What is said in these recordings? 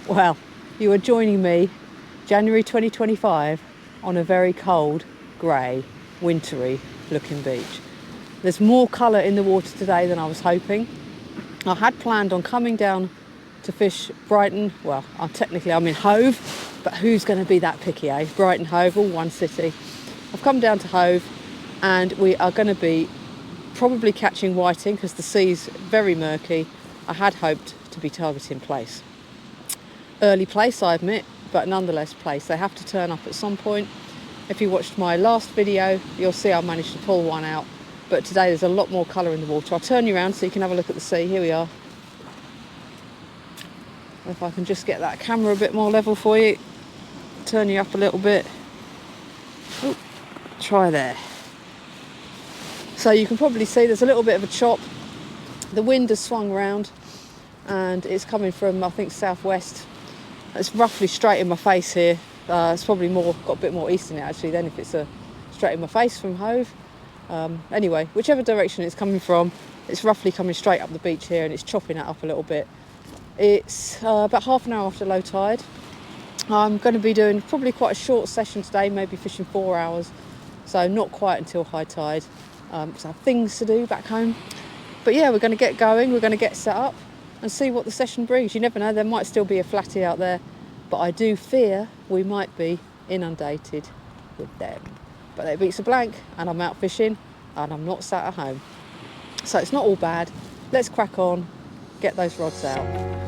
Well, you are joining me January 2025 on a very cold, grey, wintry looking beach. There's more colour in the water today than I was hoping. I had planned on coming down to fish Brighton. Well, I'm in Hove, but who's going to be that picky, eh? Brighton, Hove, all one city. I've come down to Hove and we are going to be probably catching whiting because the sea's very murky. I had hoped to be targeting Plaice. Early Plaice, I admit, but nonetheless Plaice. They have to turn up at some point. If you watched my last video, you'll see I managed to pull one out. But today there's a lot more colour in the water. I'll turn you around so you can have a look at the sea. Here we are. If I can just get that camera a bit more level for you. Turn you up a little bit. Ooh, try there. So you can probably see there's a little bit of a chop. The wind has swung round and it's coming from, I think, southwest. It's roughly straight in my face here. It's probably got a bit more east in it actually than if it's straight in my face from Hove. Anyway, whichever direction it's coming from, it's roughly coming straight up the beach here and it's chopping it up a little bit. It's about half an hour after low tide. I'm going to be doing probably quite a short session today, maybe fishing 4 hours. So not quite until high tide. Because I have things to do back home. But yeah, we're going to get going, we're going to get set up and see what the session brings. You never know, there might still be a flatty out there, but I do fear we might be inundated with them. But they beats a blank and I'm out fishing and I'm not sat at home. So it's not all bad. Let's crack on, get those rods out.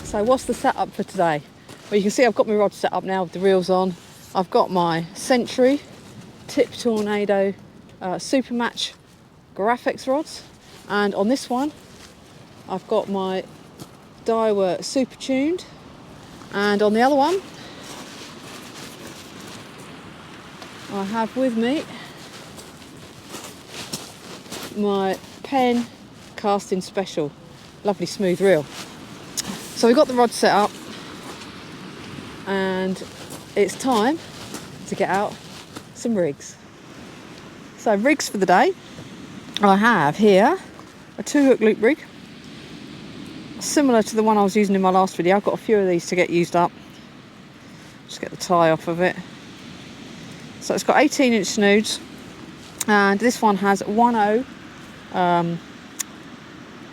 So what's the setup for today? Well, you can see I've got my rod set up now with the reels on. I've got my Century Tip Tornado Supermatch Graphics rods, and on this one I've got my Daiwa Super Tuned, and on the other one I have with me my Pen Casting Special, lovely smooth reel. So we've got the rod set up and it's time to get out some rigs. So rigs for the day, I have here a 2-hook loop rig, similar to the one I was using in my last video. I've got a few of these to get used up. Just get the tie off of it. So it's got 18-inch snoods and this one has 1.0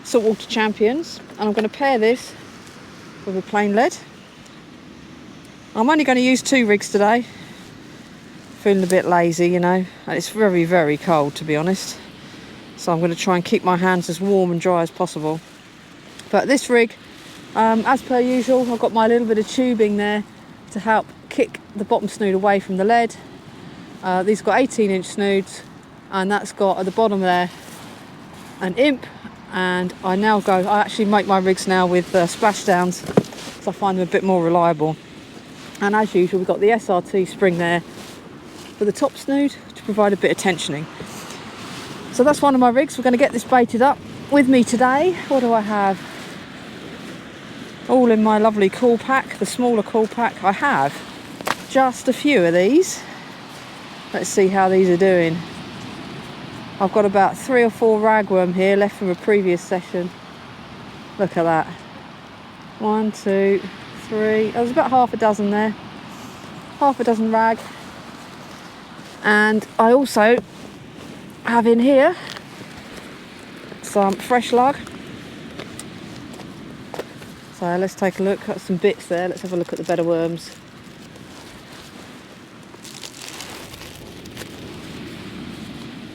saltwater champions, and I'm going to pair this with a plain lead. I'm only going to use 2 rigs today. Feeling a bit lazy, you know, and it's very, very cold to be honest. So I'm going to try and keep my hands as warm and dry as possible. But this rig, as per usual, I've got my little bit of tubing there to help kick the bottom snood away from the lead. These got 18-inch snoods, and that's got at the bottom there an imp. And I actually make my rigs now with splashdowns because I find them a bit more reliable. And as usual, we've got the SRT spring there for the top snood to provide a bit of tensioning. So that's one of my rigs. We're going to get this baited up. With me today, what do I have? All in my lovely cool pack, the smaller cool pack. I have just a few of these. Let's see how these are doing. I've got about 3 or 4 ragworm here left from a previous session. Look at that. 1, 2, 3. There's about half a dozen there. Half a dozen rag. And I also have in here some fresh lug. So let's take a look at some bits there. Let's have a look at the better worms.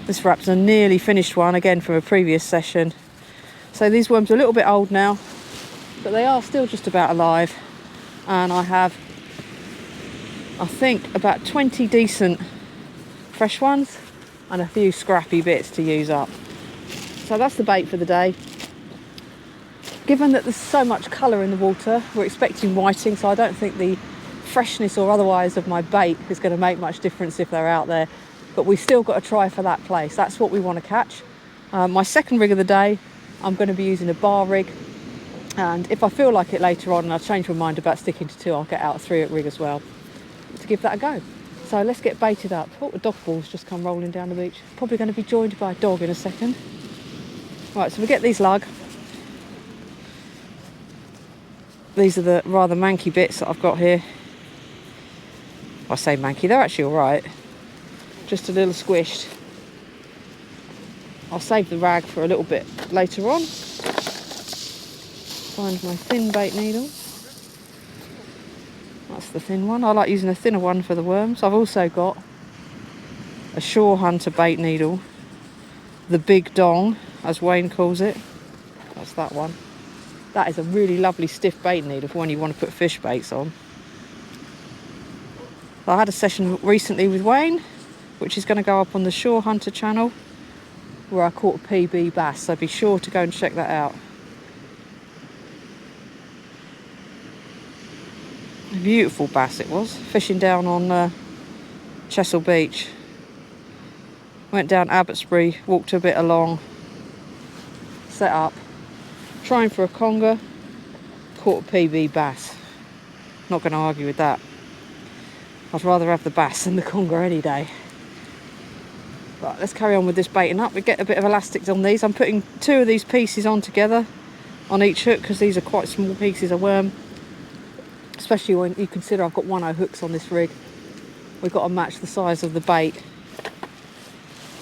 This perhaps a nearly finished one, again from a previous session. So these worms are a little bit old now, but they are still just about alive. And I have, I think, about 20 decent fresh ones and a few scrappy bits to use up. So that's the bait for the day. Given that there's so much colour in the water, we're expecting whiting, so I don't think the freshness or otherwise of my bait is going to make much difference if they're out there. But we've still got to try for that place. That's what we want to catch. My second rig of the day, I'm going to be using a bar rig. And if I feel like it later on and I change my mind about sticking to 2, I'll get out a 3-hook rig as well to give that a go. So let's get baited up. Oh, the dog balls just come rolling down the beach. Probably going to be joined by a dog in a second. Right, so we get these lug. These are the rather manky bits that I've got here. I say manky, they're actually all right. Just a little squished. I'll save the rag for a little bit later on. Find my thin bait needle. That's the thin one. I like using a thinner one for the worms. I've also got a shore hunter bait needle. The big dong, as Wayne calls it. That's that one. That is a really lovely stiff bait needle for when you want to put fish baits on. I had a session recently with Wayne, which is going to go up on the Shore Hunter channel, where I caught a PB bass, so be sure to go and check that out. A beautiful bass it was, fishing down on Chesil Beach. Went down Abbotsbury, walked a bit along, set up, trying for a conger, caught a PB bass. Not going to argue with that. I'd rather have the bass than the conger any day. Right, let's carry on with this baiting up. We get a bit of elastics on these. I'm putting 2 of these pieces on together on each hook because these are quite small pieces of worm. Especially when you consider I've got 1/0 hooks on this rig. We've got to match the size of the bait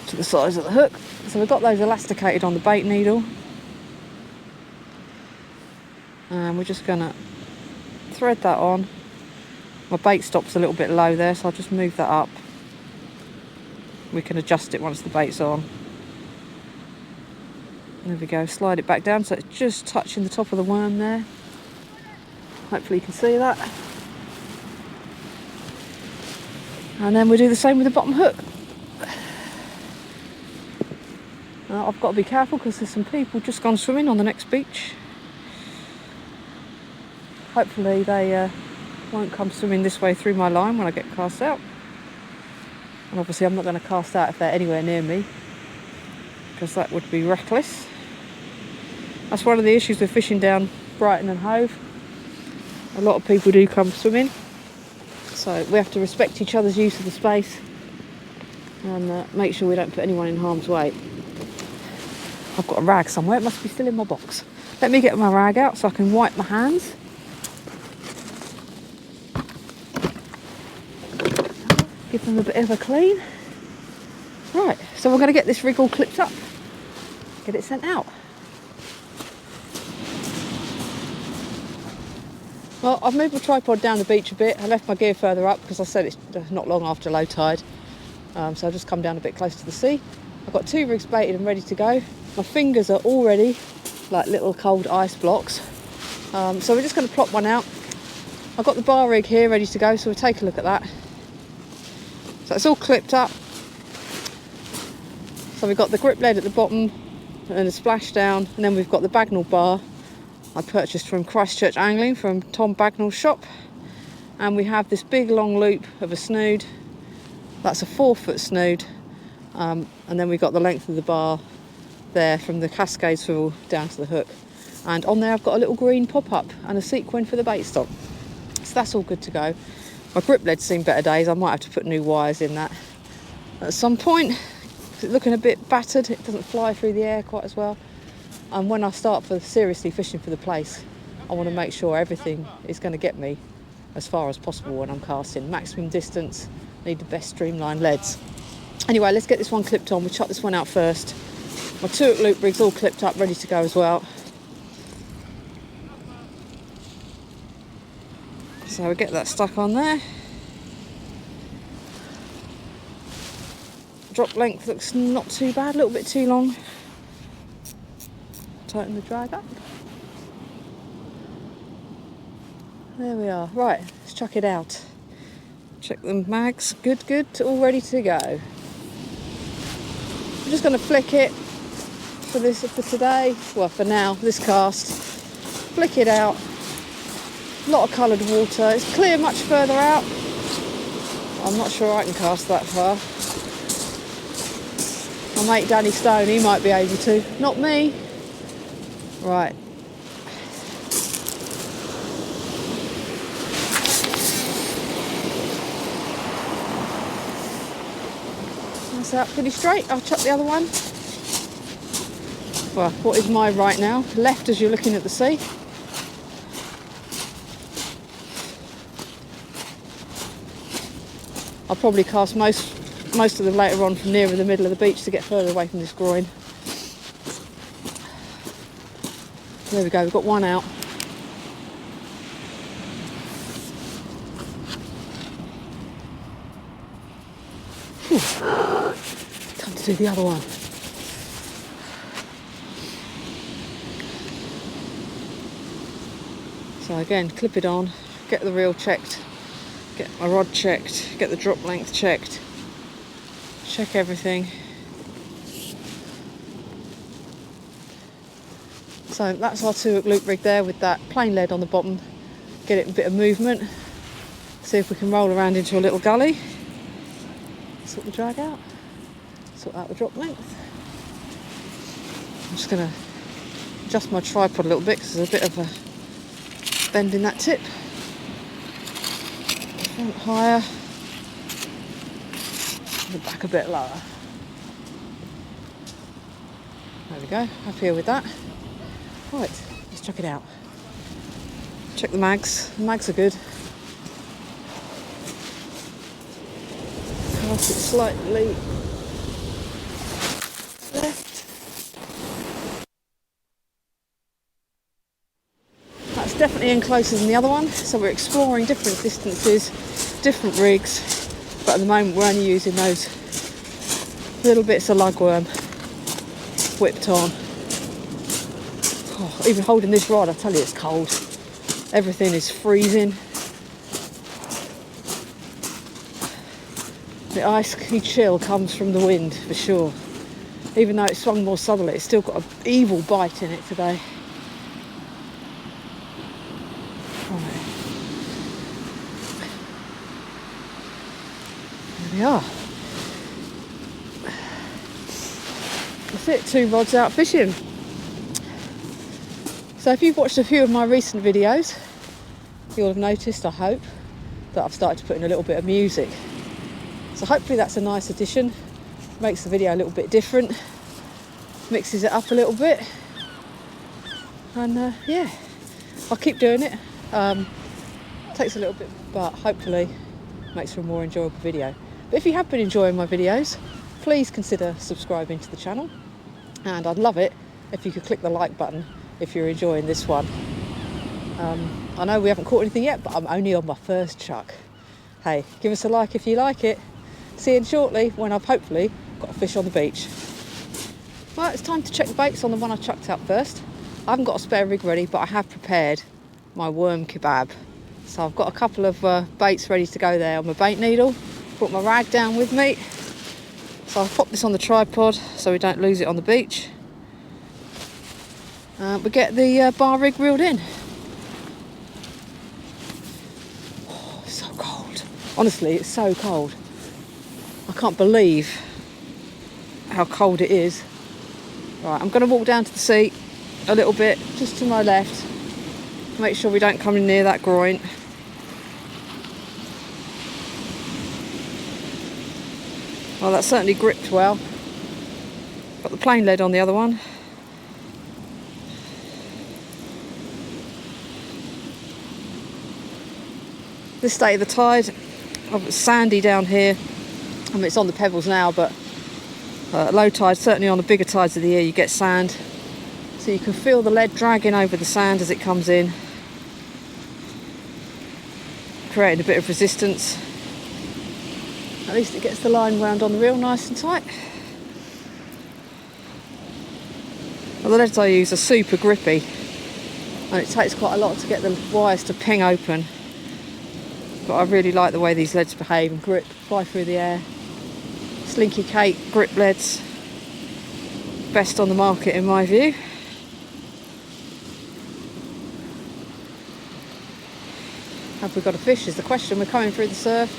to the size of the hook. So we've got those elasticated on the bait needle. And we're just going to thread that on. My bait stop's a little bit low there, so I'll just move that up. We can adjust it once the bait's on. There we go, slide it back down so it's just touching the top of the worm there. Hopefully you can see that. And then we do the same with the bottom hook. Now, I've got to be careful because there's some people just gone swimming on the next beach. Hopefully they won't come swimming this way through my line when I get cast out. And obviously I'm not going to cast out if they're anywhere near me, because that would be reckless. That's one of the issues with fishing down Brighton and Hove. A lot of people do come swimming, so we have to respect each other's use of the space and make sure we don't put anyone in harm's way. I've got a rag somewhere, it must be still in my box. Let me get my rag out so I can wipe my hands. Give them a bit of a clean. Right, so we're going to get this rig all clipped up, get it sent out. Well, I've moved my tripod down the beach a bit. I left my gear further up because I said it's not long after low tide. So I've just come down a bit close to the sea. I've got 2 rigs baited and ready to go. My fingers are already like little cold ice blocks. So we're just going to plop one out. I've got the bar rig here ready to go, so we'll take a look at that. So it's all clipped up. So we've got the grip lead at the bottom and a splash down, and then we've got the Bagnall bar I purchased from Christchurch Angling from Tom Bagnall's shop. And we have this big long loop of a snood. That's a 4-foot snood, and and then we've got the length of the bar there from the cascade swivel down to the hook. And on there I've got a little green pop-up and a sequin for the bait stop. So that's all good to go. My grip lead's seen better days. I might have to put new wires in that at some point. It's looking a bit battered. It doesn't fly through the air quite as well. And when I start for seriously fishing for the Plaice, I want to make sure everything is going to get me as far as possible when I'm casting. Maximum distance, need the best streamlined leads. Anyway, let's get this one clipped on. We'll chuck this one out first. My 2 hook loop rig's all clipped up, ready to go as well. So we get that stuck on there. Drop length looks not too bad, a little bit too long. Tighten the drag up. There we are. Right, let's chuck it out. Check the mags. Good, good. All ready to go. I'm just going to flick it for today. Well, for now, this cast. Flick it out. A lot of coloured water. It's clear much further out. I'm not sure I can cast that far. My mate Danny Stone, he might be able to. Not me. Right. That's out pretty straight. I'll chuck the other one. Well, what is my right now? Left as you're looking at the sea. I'll probably cast most of them later on from nearer the middle of the beach to get further away from this groin. There we go, we've got one out. Whew. Time to do the other one. So again, clip it on, get the reel checked, get my rod checked, get the drop length checked, check everything. So that's our 2 hook loop rig there with that plain lead on the bottom. Get it a bit of movement. See if we can roll around into a little gully. Sort the drag out. Sort out the drop length. I'm just going to adjust my tripod a little bit because there's a bit of a bend in that tip. Front higher. The back a bit lower. There we go. Happy with that. Right, let's check it out. Check the mags. The mags are good. Cast it slightly left. That's definitely in closer than the other one. So we're exploring different distances, different rigs. But at the moment we're only using those little bits of lugworm whipped on. Oh, even holding this rod, I tell you it's cold. Everything is freezing. The icy chill comes from the wind for sure. Even though it's swung more southerly, it's still got an evil bite in it today. Right. There we are. That's it, 2 rods out fishing. So if you've watched a few of my recent videos, you'll have noticed, I hope, that I've started to put in a little bit of music. So hopefully that's a nice addition, makes the video a little bit different, mixes it up a little bit, and yeah, I'll keep doing it. Takes a little bit, but hopefully makes for a more enjoyable video. But if you have been enjoying my videos, please consider subscribing to the channel, and I'd love it if you could click the like button if you're enjoying this one. I know we haven't caught anything yet, but I'm only on my first chuck. Hey, give us a like if you like it. See you shortly when I've hopefully got a fish on the beach. Well, it's time to check the baits on the one I chucked out first. I haven't got a spare rig ready, but I have prepared my worm kebab. So I've got a couple of baits ready to go there on my bait needle. Put my rag down with me. So I'll pop this on the tripod so we don't lose it on the beach. We get the bar rig reeled in. Oh, it's so cold. Honestly, it's so cold. I can't believe how cold it is. Right, I'm going to walk down to the seat a little bit, just to my left. Make sure we don't come in near that groin. Well, that certainly gripped well. Got the plain lead on the other one. This state of the tide, it's sandy down here. I mean, it's on the pebbles now, but low tide, certainly on the bigger tides of the year, you get sand. So you can feel the lead dragging over the sand as it comes in, creating a bit of resistance. At least it gets the line wound on the reel nice and tight. Well, the leads I use are super grippy, and it takes quite a lot to get the wires to ping open. But I really like the way these leads behave and grip, fly through the air. Slinky Kate grip leads, best on the market in my view. Have we got a fish is the question. We're coming through the surf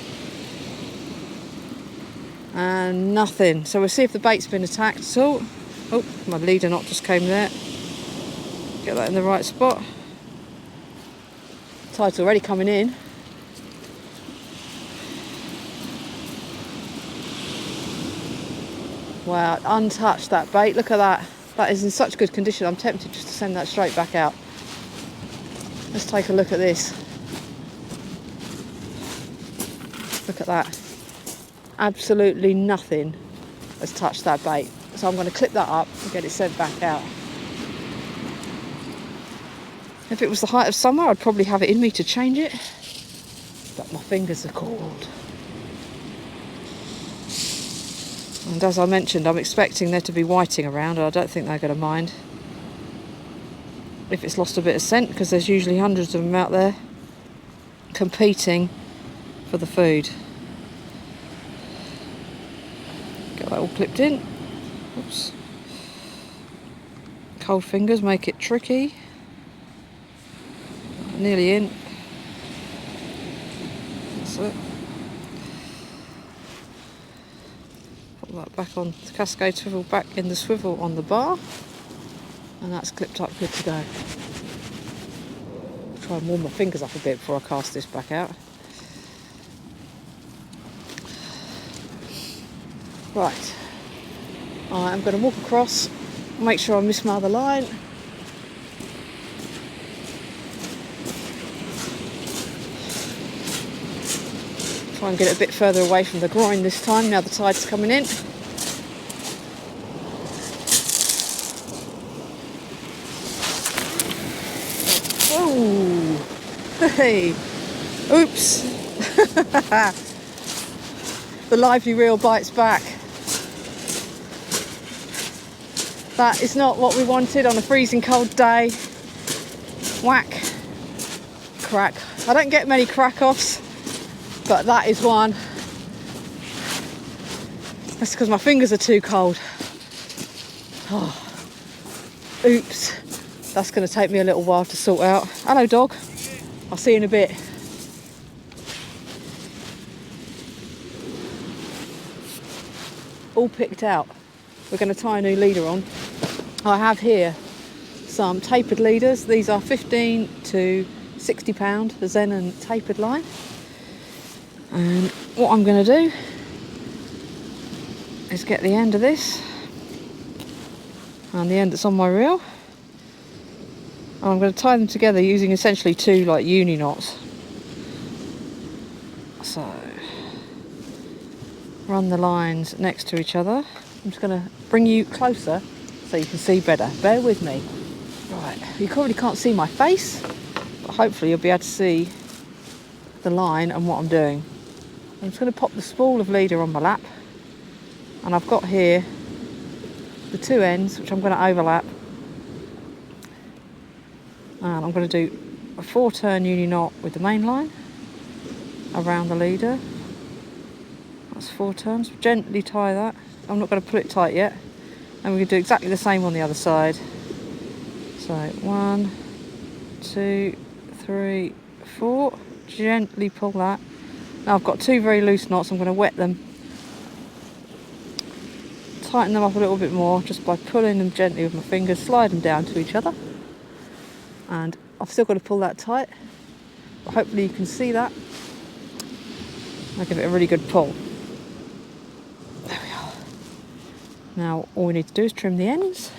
and nothing. So we'll see if the bait's been attacked at all. Oh, my leader knot just came there. Get that in the right spot. Tide's already coming in. Wow, untouched that bait. Look at that. That is in such good condition. I'm tempted just to send that straight back out. Let's take a look at this. Look at that. Absolutely nothing has touched that bait. So I'm going to clip that up and get it sent back out. If it was the height of summer, I'd probably have it in me to change it. But my fingers are cold. And as I mentioned, I'm expecting there to be whiting around, and I don't think they're going to mind if it's lost a bit of scent, because there's usually hundreds of them out there competing for the food. Get that all clipped in. Oops. Cold fingers make it tricky. Nearly in. That's it. Put that back on the cascade swivel, back in the swivel on the bar, and that's clipped up, good to go. Try and warm my fingers up a bit before I cast this back out. Right, I'm going to walk across, make sure I miss my other line. Try and get it a bit further away from the groin this time, now the tide's coming in. Oh, hey, oops. The lively reel bites back. That is not what we wanted on a freezing cold day. Whack, crack. I don't get many crack-offs, but that is one. That's because my fingers are too cold. Oh, oops. That's going to take me a little while to sort out. Hello, dog. I'll see you in a bit. All picked out. We're going to tie a new leader on. I have here some tapered leaders. These are 15 to 60 pound, the Zen and tapered line. And what I'm going to do is get the end of this and the end that's on my reel, and I'm going to tie them together using essentially two like uni knots. So run the lines next to each other. I'm just going to bring you closer so you can see better. Bear with me. Right, you probably can't see my face, but hopefully you'll be able to see the line and what I'm doing. I'm just going to pop the spool of leader on my lap, and I've got here the two ends which I'm going to overlap, and I'm going to do a 4-turn uni knot with the main line around the leader. That's 4 turns. Gently tie that. I'm not going to pull it tight yet, and we can do exactly the same on the other side. So 1, 2, 3, 4. Gently pull that. Now I've got 2 very loose knots. I'm going to wet them, tighten them up a little bit more just by pulling them gently with my fingers, slide them down to each other. And I've still got to pull that tight, but hopefully you can see that. I'll give it a really good pull. There we are. Now all we need to do is trim the ends.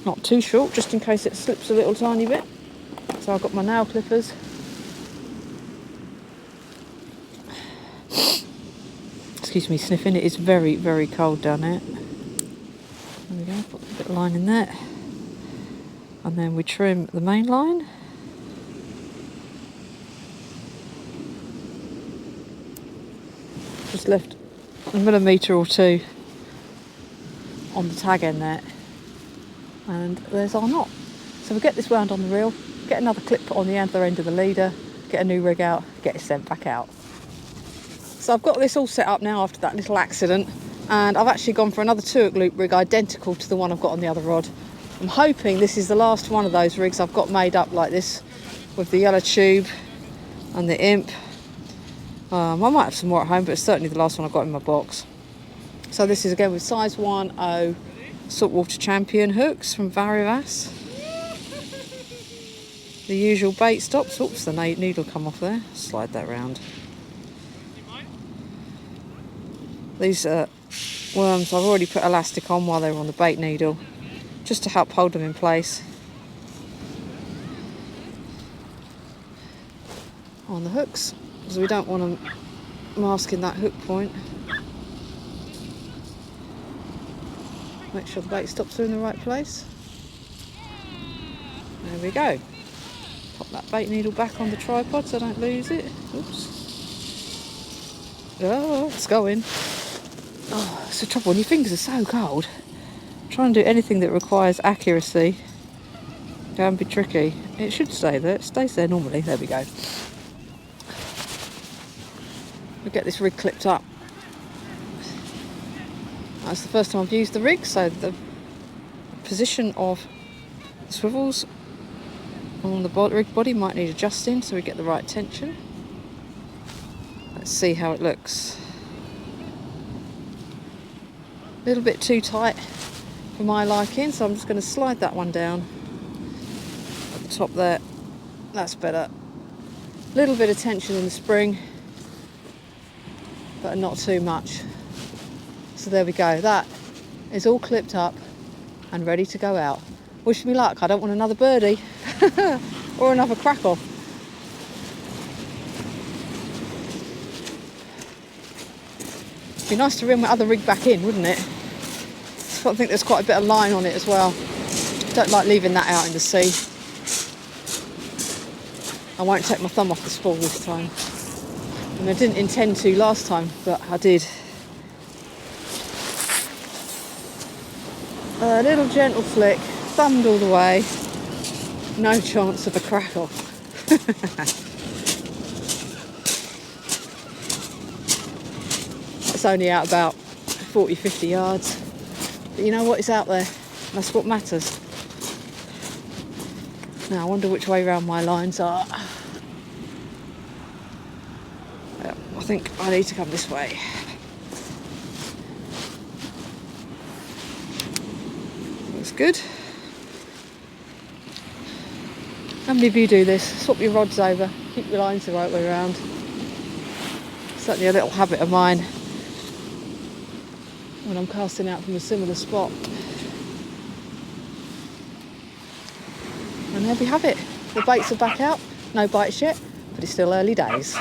Not too short, just in case it slips a little tiny bit. So I've got my nail clippers. Excuse me sniffing, it is very, very cold down there. There we go, put a bit of line in there. And then we trim the main line. Just left a millimetre or two on the tag end there. And there's our knot. So we get this wound on the reel, get another clip put on the other end of the leader, get a new rig out, get it sent back out. So I've got this all set up now after that little accident, and I've actually gone for another 2-hook loop rig identical to the one I've got on the other rod. I'm hoping this is the last one of those rigs I've got made up like this, with the yellow tube and the imp. I might have some more at home, but it's certainly the last one I've got in my box. So this is again with size 1/0 saltwater champion hooks from Varivas. The usual bait stops. Oops, the needle come off there. Slide that round. These worms, I've already put elastic on while they were on the bait needle, just to help hold them in place. On the hooks, because we don't want them masking that hook point. Make sure the bait stops are in the right place. There we go. Pop that bait needle back on the tripod so I don't lose it. Oops. Oh, it's going. Oh, it's the trouble when your fingers are so cold. Trying to do anything that requires accuracy can be tricky. It should stay there. It stays there normally. There we go. We get this rig clipped up. That's the first time I've used the rig, so the position of the swivels on the rig body might need adjusting so we get the right tension. Let's see how it looks. A little bit too tight for my liking, so I'm just going to slide that one down at the top there. That's better. A little bit of tension in the spring, but not too much. So there we go. That is all clipped up and ready to go out. Wish me luck. I don't want another birdie or another crack off. It'd be nice to reel my other rig back in, wouldn't it? I think there's quite a bit of line on it as well. Don't like leaving that out in the sea. I won't take my thumb off the spool this time. And I didn't intend to last time, but I did. A little gentle flick, thumbed all the way. No chance of a crack off. It's only out about 40-50 yards. But you know what, it's out there. That's what matters. Now I wonder which way round my lines are. Yeah, I think I need to come this way. Looks good. How many of you do this? Swap your rods over, keep your lines the right way around. Certainly a little habit of mine when I'm casting out from a similar spot. And there we have it. The baits are back out. No bites yet, but it's still early days.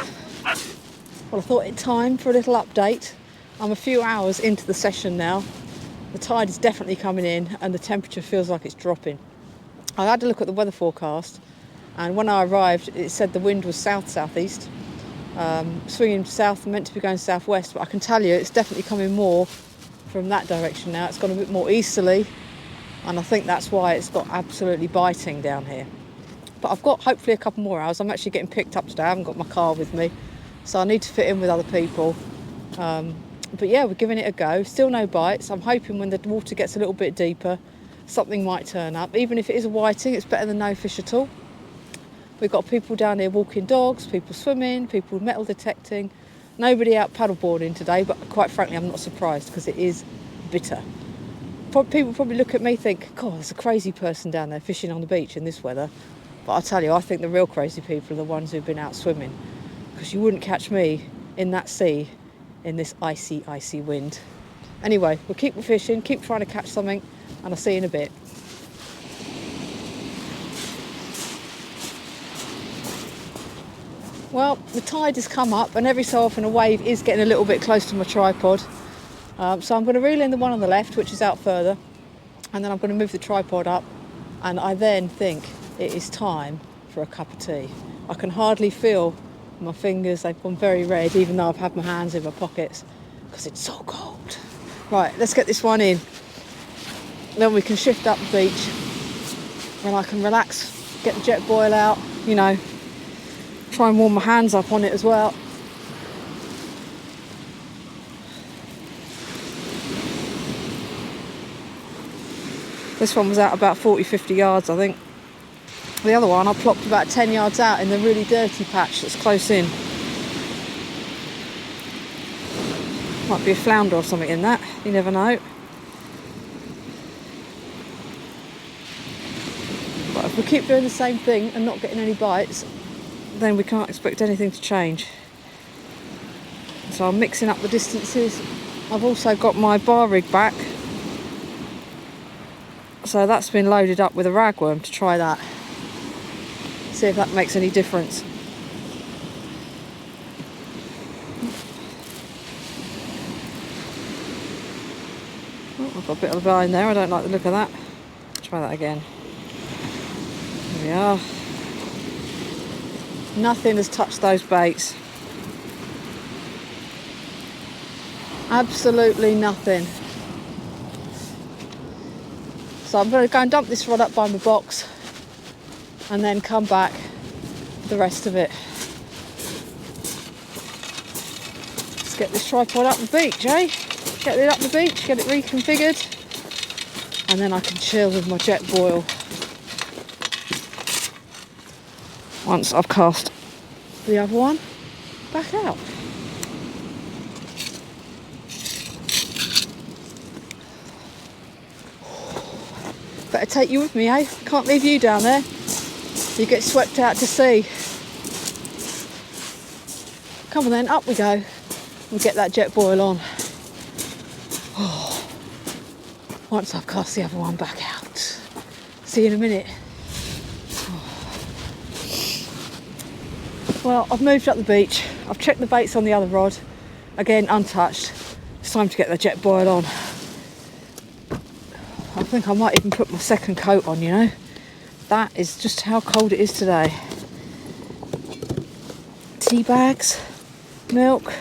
Well, I thought it time for a little update. I'm a few hours into the session now. The tide is definitely coming in and the temperature feels like it's dropping. I had to look at the weather forecast, and when I arrived it said the wind was south-southeast, swinging south, meant to be going southwest, but I can tell you it's definitely coming more from that direction now. It's gone a bit more easterly, and I think that's why it's got absolutely biting down here. But I've got hopefully a couple more hours. I'm actually getting picked up today. I haven't got my car with me, so I need to fit in with other people. But yeah, we're giving it a go. Still no bites. I'm hoping when the water gets a little bit deeper, something might turn up. Even if it is a whiting, it's better than no fish at all. We've got people down here walking dogs, people swimming, people metal detecting. Nobody out paddleboarding today, but quite frankly I'm not surprised because it is bitter. People probably look at me and think, God, there's a crazy person down there fishing on the beach in this weather. But I tell you, I think the real crazy people are the ones who've been out swimming, because you wouldn't catch me in that sea in this icy, icy wind. Anyway, we'll keep fishing, keep trying to catch something, and I'll see you in a bit. Well, the tide has come up, and every so often a wave is getting a little bit close to my tripod. So I'm going to reel in the one on the left, which is out further, and then I'm going to move the tripod up, and I then think it is time for a cup of tea. I can hardly feel my fingers, they've gone very red, even though I've had my hands in my pockets, because it's so cold. Right, let's get this one in. Then we can shift up the beach, and I can relax, get the jet boil out, you know, try and warm my hands up on it as well. This one was out about 40-50 yards, I think. The other one I plopped about 10 yards out in the really dirty patch that's close in. Might be a flounder or something in that, you never know. But if we keep doing the same thing and not getting any bites, then we can't expect anything to change. So I'm mixing up the distances. I've also got my bar rig back, so that's been loaded up with a ragworm to try that. See if that makes any difference. Oh, I've got a bit of a line there, I don't like the look of that. Try that again. There we are. Nothing has touched those baits. Absolutely nothing. So I'm going to go and dump this rod up by my box and then come back with the rest of it. Let's get this tripod up the beach, eh? Get it up the beach, get it reconfigured, and then I can chill with my jet boil once I've cast the other one back out. Better take you with me, eh? Can't leave you down there. You get swept out to sea. Come on then, up we go. We'll get that jet boil on. Oh. Once I've cast the other one back out. See you in a minute. Oh. Well, I've moved up the beach. I've checked the baits on the other rod. Again, untouched. It's time to get the jet boil on. I think I might even put my second coat on, you know. That is just how cold it is today. Tea bags, milk,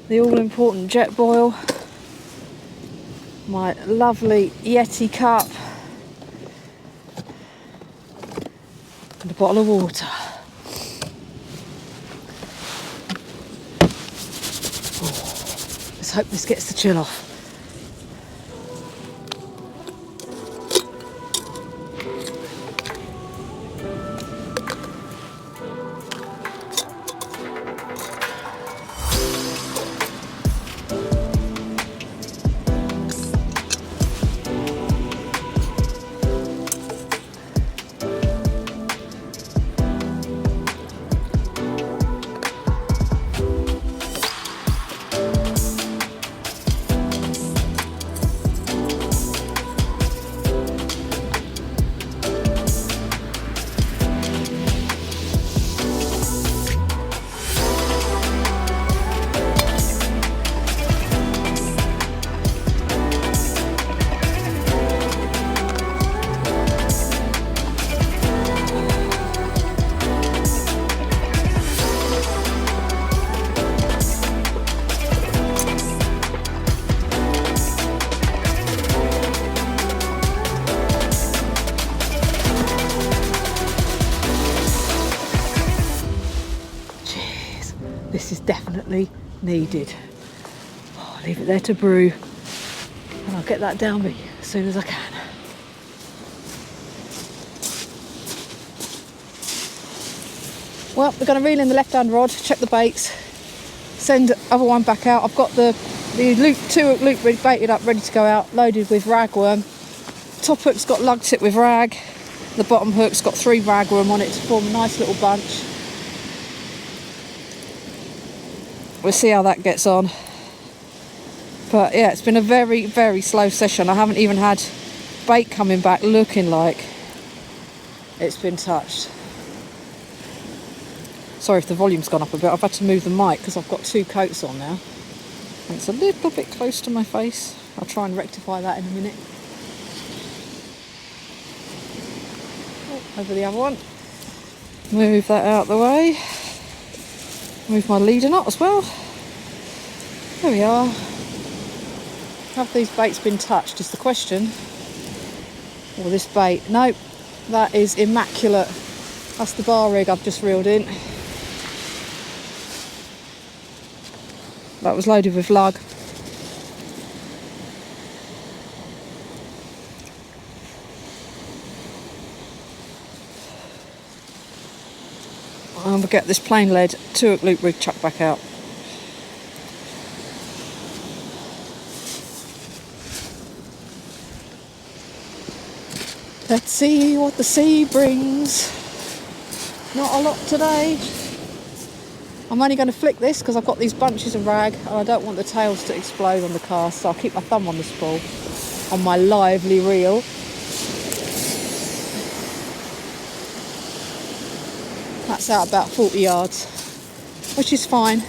the all-important jet boil, my lovely Yeti cup, and a bottle of water. Oh, let's hope this gets the chill off. This is definitely needed. Oh, I'll leave it there to brew, and I'll get that down me as soon as I can. Well, we're going to reel in the left-hand rod, check the baits, send the other one back out. I've got the The two hook loop rig baited up, ready to go out, loaded with ragworm. Top hook's got lug tip with rag. The bottom hook's got 3 ragworm on it to form a nice little bunch. We'll see how that gets on. But yeah, it's been a very, very slow session. I haven't even had bait coming back looking like it's been touched. Sorry if the volume's gone up a bit. I've had to move the mic because I've got 2 coats on now. And it's a little bit close to my face. I'll try and rectify that in a minute. Over the other one. Move that out of the way. Move my leader knot as well. There we are. Have these baits been touched is the question. Or this bait. Nope, that is immaculate. That's the bar rig I've just reeled in. That was loaded with lug. And we'll get this plain lead 2 hook loop rig chucked back out. Let's see what the sea brings. Not a lot today. I'm only going to flick this because I've got these bunches of rag and I don't want the tails to explode on the cast, so I'll keep my thumb on the spool on my lively reel. That's out about 40 yards, which is fine.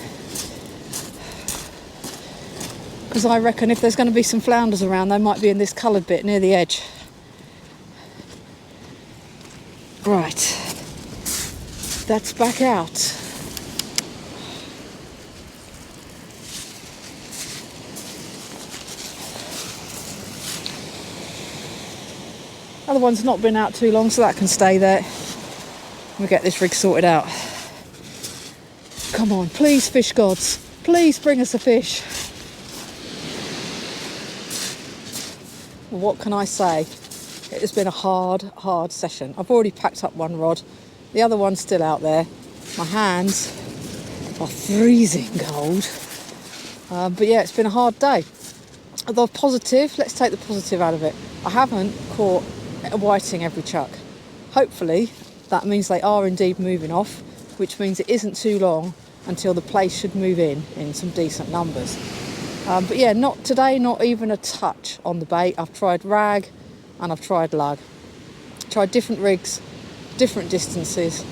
Because I reckon if there's going to be some flounders around, they might be in this coloured bit near the edge. Right, that's back out. Other one's not been out too long, so that can stay there. We'll get this rig sorted out. Come on, please, fish gods. Please bring us a fish. Well, what can I say? It has been a hard session. I've already packed up 1 rod. The other one's still out there. My hands are freezing cold. But yeah, it's been a hard day. The positive, let's take the positive out of it. I haven't caught a whiting every chuck. Hopefully that means they are indeed moving off, which means it isn't too long until the Plaice should move in some decent numbers. But yeah, not today, not even a touch on the bait. I've tried rag and I've tried lug. Tried different rigs, different distances.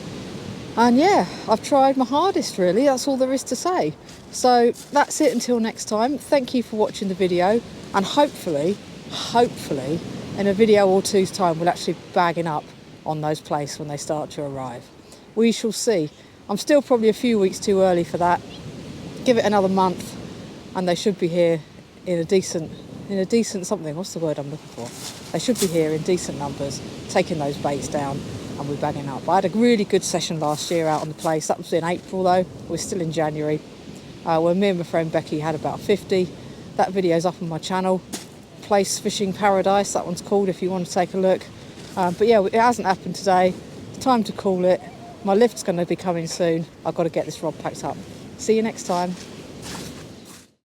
And yeah, I've tried my hardest really, that's all there is to say. So that's it until next time. Thank you for watching the video, and hopefully, in a video or two's time, we'll actually be bagging up on those Plaice when they start to arrive. We shall see. I'm still probably a few weeks too early for that. Give it another month and they should be here in a decent something. What's the word I'm looking for? They should be here in decent numbers, taking those baits down and we're bagging up. I had a really good session last year out on the Plaice. That was in April though. We're still in January. When me and my friend Becky had about 50. That video's up on my channel. Plaice Fishing Paradise, that one's called, if you want to take a look. But yeah, it hasn't happened today. It's time to call it. My lift's going to be coming soon. I've got to get this rod packed up. See you next time.